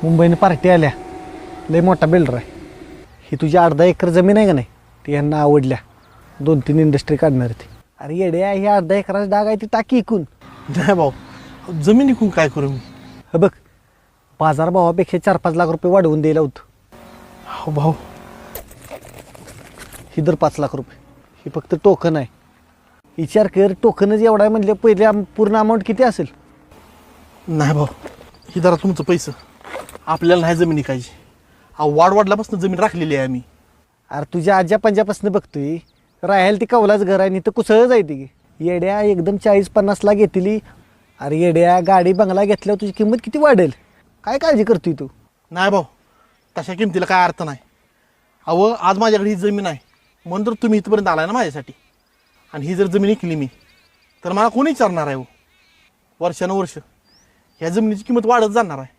मुंबईने पार्टी आल्या, लय मोठा बिल्डर आहे. ही तुझी 1/2 एकर जमीन आहे का नाही, ती यांना आवडल्या. 2-3 इंडस्ट्री काढणार ती. अरे येड्या, ही 1/2 एकराची डाग आहे ती टाकी इकून. नाही भाऊ, जमीन विकून काय करू मी? हे बघ, बाजारभावापेक्षा 4-5 लाख रुपये वाढवून द्यायला होतं. हो भाऊ. ही दर 5 लाख रुपये, ही फक्त टोकन आहे. विचार कर, टोकनच एवढा आहे म्हणजे पहिले पूर्ण अमाऊंट किती असेल? नाही भाऊ, ही जरा तुमचं पैसे, आपल्याला नाही जमीन विकायची. वाढ वाढल्यापासून जमीन राखलेली आहे आम्ही. अरे तुझ्या आज्या पंजापासून बघतोय, राहायला ती कौलाच घर आहे, नाही तर कुसळ जायती की. येड्या एकदम 40-50 लाख घेतली. अरे येड्या, गाडी बंगला घेतल्यावर तुझी किंमत किती वाढेल? काय काळजी करतोय तू? नाही भाऊ, तशा किमतीला काय अर्थ नाही. आज माझ्याकडे ही जमीन आहे म्हणून तर तुम्ही इथपर्यंत आलाय ना माझ्यासाठी. आणि ही जर जमीन विकली मी तर मला कोणी विचारणार आहे? वर्षानुवर्ष ह्या जमिनीची किंमत वाढत जाणार आहे.